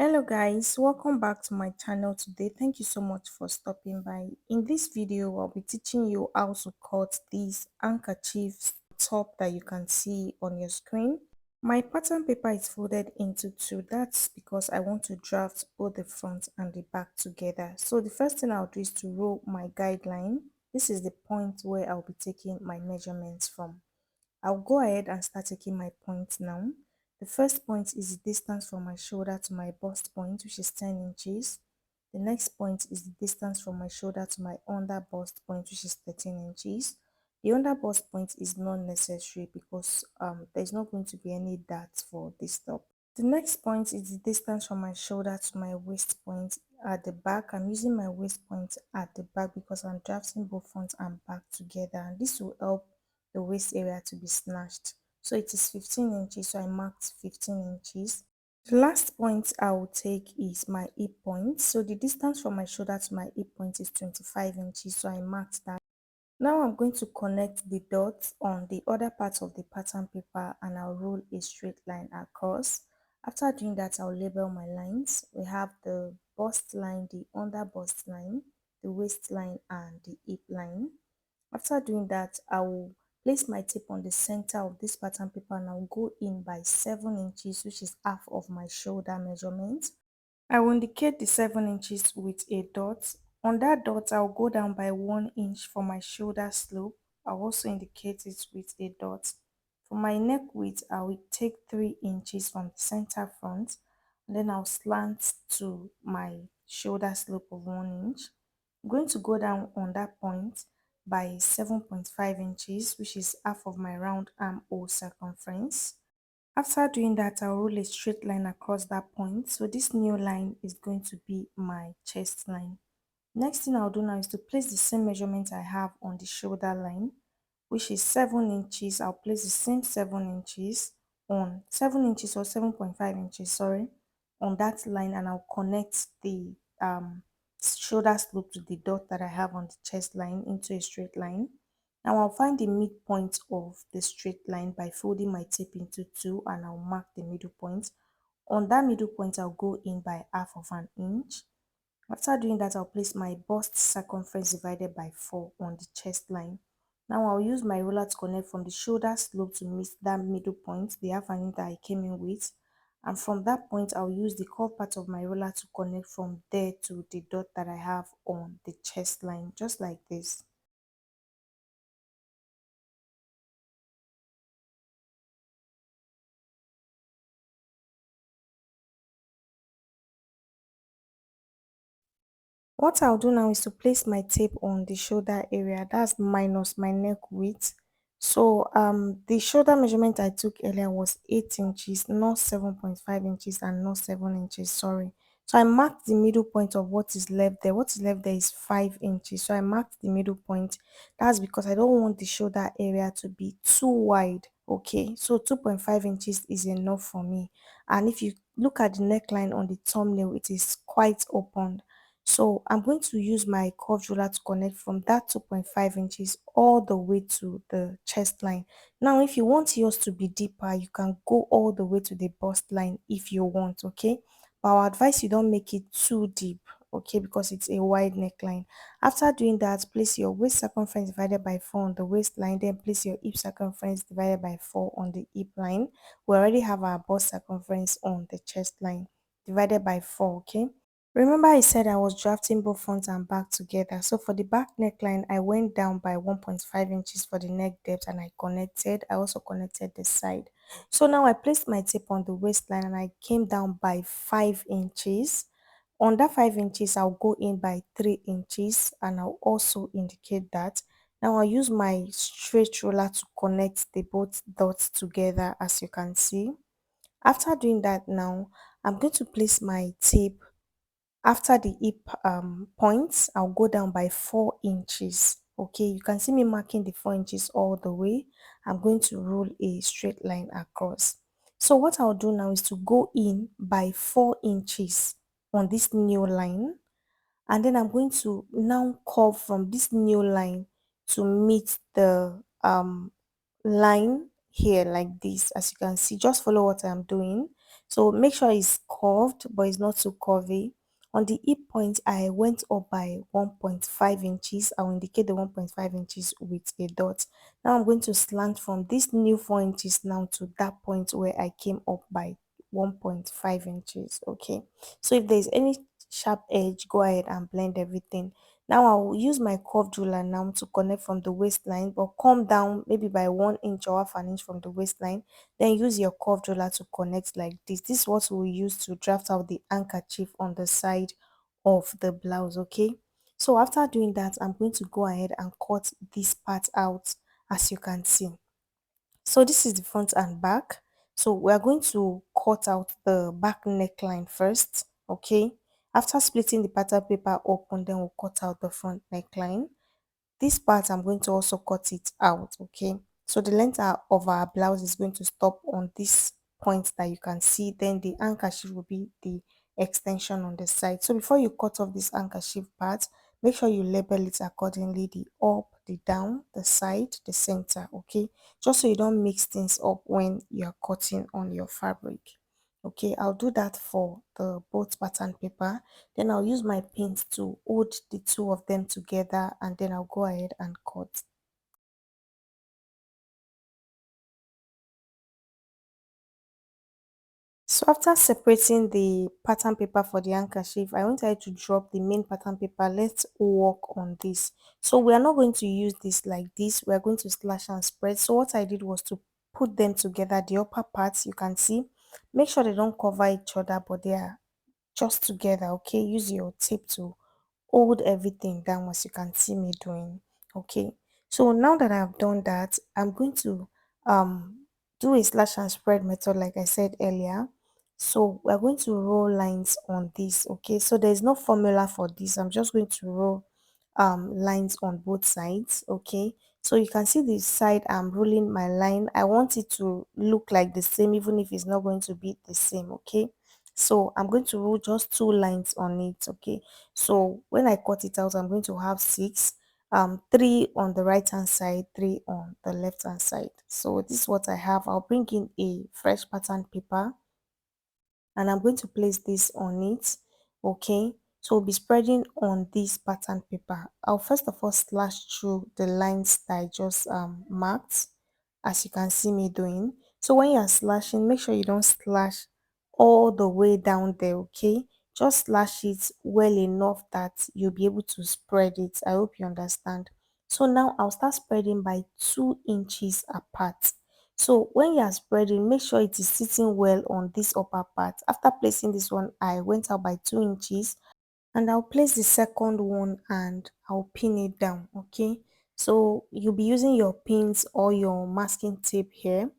Hello guys, welcome back to my channel today. Thank you so much for stopping by. In this video, I'll be teaching you how to cut these handkerchiefs top that you can see on your screen. My pattern paper is folded into two. That's because I want to draft both the front and the back together. So the first thing I'll do is to roll my guideline. This is the point where I'll be taking my measurements from. I'll go ahead and start taking my points now. The first point is the distance from my shoulder to my bust point, which is 10 inches. The next point is the distance from my shoulder to my under bust point, which is 13 inches. The under bust point is not necessary because there's not going to be any darts for this top. The next point is the distance from my shoulder to my waist point at the back. I'm using my waist point at the back because I'm drafting both front and back together, and this will help the waist area to be snatched. So it is 15 inches, so I marked 15 inches. The last point I will take is my hip point. So the distance from my shoulder to my hip point is 25 inches, so I marked that. Now I'm going to connect the dots on the other part of the pattern paper and I'll roll a straight line across. After doing that, I'll label my lines. We have the bust line, the under bust line, the waist line, and the hip line. After doing that, I will place my tape on the center of this pattern paper and I'll go in by 7 inches, which is half of my shoulder measurement. I will indicate the 7 inches with a dot. On that dot, I'll go down by 1 inch for my shoulder slope. I'll also indicate it with a dot. For my neck width, I will take 3 inches from the center front, and then I'll slant to my shoulder slope of 1 inch. I'm going to go down on that point by 7.5 inches, which is half of my round armhole circumference. After doing that, I'll roll a straight line across that point. So this new line is going to be my chest line. Next thing I'll do now is to place the same measurement I have on the shoulder line, which is 7 inches. I'll place the same 7 inches on 7 inches or 7.5 inches, sorry, on that line, and I'll connect the shoulder slope to the dot that I have on the chest line into a straight line. Now I'll find the midpoint of the straight line by folding my tape into two, and I'll mark the middle point. On that middle point, I'll go in by half of an inch. After doing that, I'll place my bust circumference divided by 4 on the chest line. Now I'll use my ruler to connect from the shoulder slope to meet that middle point, the half an inch that I came in with. And from that point, I'll use the curved part of my ruler to connect from there to the dot that I have on the chest line, just like this. What I'll do now is to place my tape on the shoulder area, that's minus my neck width. So the shoulder measurement I took earlier was 8 inches, not 7.5 inches and not 7 inches, sorry. So I marked the middle point of what is left there. What is left there is 5 inches. So I marked the middle point. That's because I don't want the shoulder area to be too wide. Okay, so 2.5 inches is enough for me. And if you look at the neckline on the thumbnail, it is quite open. So I'm going to use my curved ruler to connect from that 2.5 inches all the way to the chest line. Now, if you want yours to be deeper, you can go all the way to the bust line if you want, okay? But I advise you don't make it too deep, okay? Because it's a wide neckline. After doing that, place your waist circumference divided by 4 on the waistline, then place your hip circumference divided by 4 on the hip line. We already have our bust circumference on the chest line divided by 4, okay? Remember I said I was drafting both front and back together. So for the back neckline, I went down by 1.5 inches for the neck depth and I connected. I also connected the side. So now I placed my tape on the waistline and I came down by 5 inches. On that 5 inches, I'll go in by 3 inches and I'll also indicate that. Now I'll use my straight roller to connect the both dots together, as you can see. After doing that now, I'm going to place my tape after the hip points. I'll go down by 4 inches. Okay, you can see me marking the 4 inches all the way. I'm going to roll a straight line across. So what I'll do now is to go in by 4 inches on this new line, and then I'm going to now curve from this new line to meet the line here like this. As you can see, just follow what I'm doing. So make sure it's curved, but it's not too curvy. On the hip point, I went up by 1.5 inches. I will indicate the 1.5 inches with a dot. Now I'm going to slant from this new 4 inches now to that point where I came up by 1.5 inches. Okay. So if there's any sharp edge, go ahead and blend everything. Now I will use my curved ruler now to connect from the waistline, but come down maybe by 1 inch or half an inch from the waistline. Then use your curved ruler to connect like this. This is what we use to draft out the handkerchief on the side of the blouse. Okay. So after doing that, I'm going to go ahead and cut this part out, as you can see. So this is the front and back. So we are going to cut out the back neckline first. Okay. After splitting the pattern paper open, then we'll cut out the front neckline. This part I'm going to also cut it out. Okay, so the length of our blouse is going to stop on this point that you can see. Then the handkerchief will be the extension on the side. So before you cut off this handkerchief part, make sure you label it accordingly: the up, the down, the side, the center. Okay, just so you don't mix things up when you're cutting on your fabric. Okay, I'll do that for the both pattern paper. Then I'll use my pins to hold the two of them together, and then I'll go ahead and cut. So after separating the pattern paper for the handkerchief, I want to drop the main pattern paper. Let's work on this. So we are not going to use this like this. We are going to slash and spread. So what I did was to put them together. The upper parts, you can see, make sure they don't cover each other, but they are just together. Okay, use your tape to hold everything down, as you can see me doing. Okay, so now that I've done that, I'm going to do a slash and spread method like I said earlier. So we're going to roll lines on this. Okay, so there's no formula for this. I'm just going to roll lines on both sides. Okay, so you can see the side I'm rolling my line. I want it to look like the same, even if it's not going to be the same. Okay, so I'm going to roll just 2 lines on it. Okay, so when I cut it out, I'm going to have 6, 3 on the right hand side, 3 on the left hand side. So this is what I have. I'll bring in a fresh pattern paper, and I'm going to place this on it. Okay, so we'll be spreading on this pattern paper. I'll first of all slash through the lines that I just marked, as you can see me doing. So when you're slashing, make sure you don't slash all the way down there. Okay, just slash it well enough that you'll be able to spread it. I hope you understand. So now I'll start spreading by 2 inches apart. So when you are spreading, make sure it is sitting well on this upper part. After placing this one, I went out by 2 inches, and I'll place the second one and I'll pin it down. Okay, so you'll be using your pins or your masking tape here.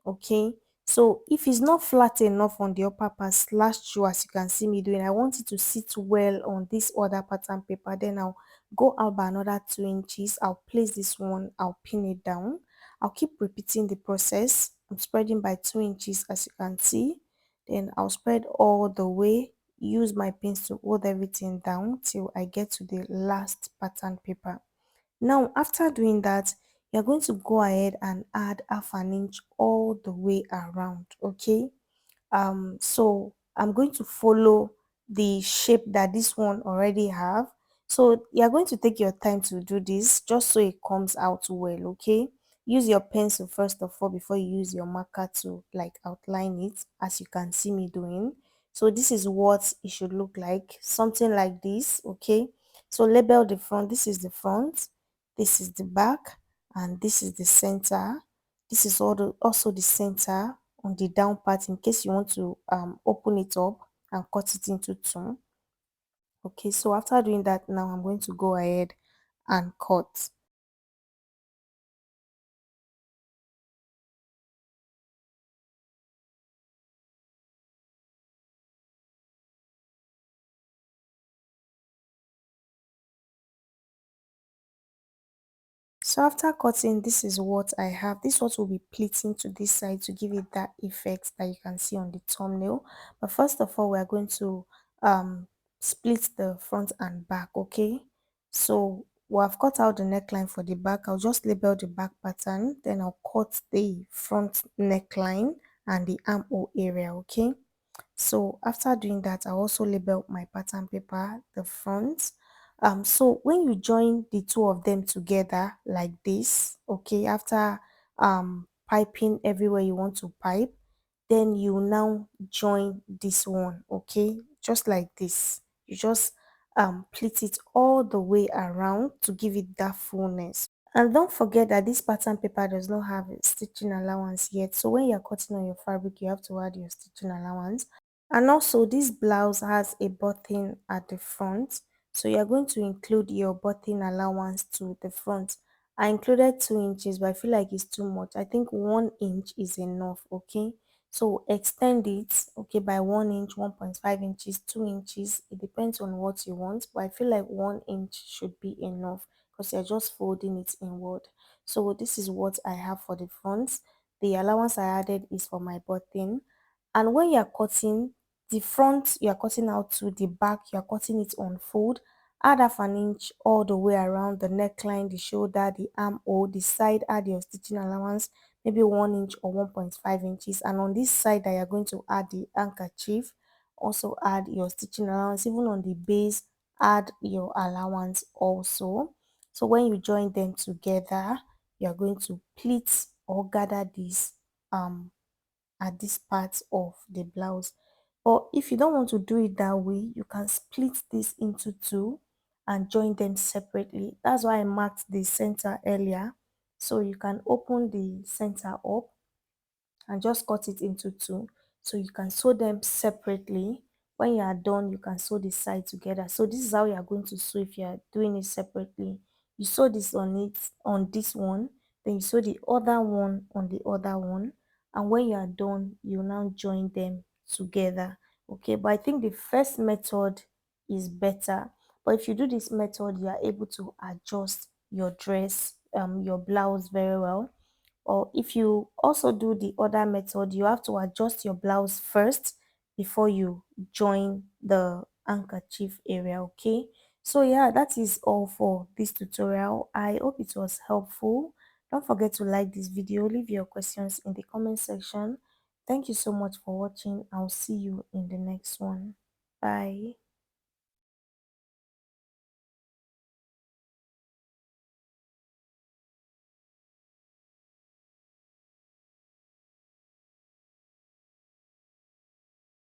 Okay, so if it's not flat enough on the upper part, slash through, as you can see me doing. I want it to sit well on this other pattern paper. Then I'll go out by another 2 inches. I'll place this one, I'll pin it down. I'll keep repeating the process. I'm spreading by 2 inches, as you can see. Then I'll spread all the way, use my pins to hold everything down till I get to the last pattern paper. Now after doing that, you're going to go ahead and add half an inch all the way around. Okay, so I'm going to follow the shape that this one already have. So you're going to take your time to do this just so it comes out well. Okay, use your pencil first of all before you use your marker to like outline it, as you can see me doing. So this is what it should look like, something like this. Okay, so label the front. This is the front, this is the back, and this is the center. This is also the center on the down part, in case you want to open it up and cut it into two. Okay, so after doing that, now I'm going to go ahead and cut. So after cutting, this is what I have. This what will be pleating to this side to give it that effect that you can see on the thumbnail. But first of all, we are going to split the front and back. Okay, so we have cut out the neckline for the back. I'll just label the back pattern, then I'll cut the front neckline and the armhole area. Okay, So after doing that, I also label my pattern paper, the front. So when you join the two of them together like this, okay, after piping everywhere you want to pipe, then you now join this one, okay, just like this. You just pleat it all the way around to give it that fullness. And don't forget that this pattern paper does not have a stitching allowance yet. So when you're cutting on your fabric, you have to add your stitching allowance. And also this blouse has a button at the front. So you're going to include your button allowance to the front. I included 2 inches, but I feel like it's too much. I think 1 inch is enough, okay? So extend it, okay, by 1 inch, 1.5 inches, 2 inches. It depends on what you want, but I feel like 1 inch should be enough because you're just folding it inward. So this is what I have for the front. The allowance I added is for my button. And when you're cutting, the front you're cutting out to the back, you're cutting it on fold. Add half an inch all the way around the neckline, the shoulder, the armhole, the side, add your stitching allowance, maybe 1 inch or 1.5 inches. And on this side that you're going to add the handkerchief, also add your stitching allowance. Even on the base, add your allowance also. So when you join them together, you're going to pleat or gather this at this part of the blouse. Or if you don't want to do it that way, you can split this into two and join them separately. That's why I marked the center earlier. So you can open the center up and just cut it into two, so you can sew them separately. When you are done, you can sew the side together. So this is how you are going to sew if you are doing it separately. You sew this on it, on this one, then you sew the other one on the other one, and when you are done, you now join them together. Okay, but I think the first method is better. But if you do this method, you are able to adjust your dress, your blouse very well. Or if you also do the other method, you have to adjust your blouse first before you join the handkerchief area, okay? So yeah, that is all for this tutorial. I hope it was helpful. Don't forget to like this video, leave your questions in the comment section. Thank you so much for watching. I'll see you in the next one. Bye.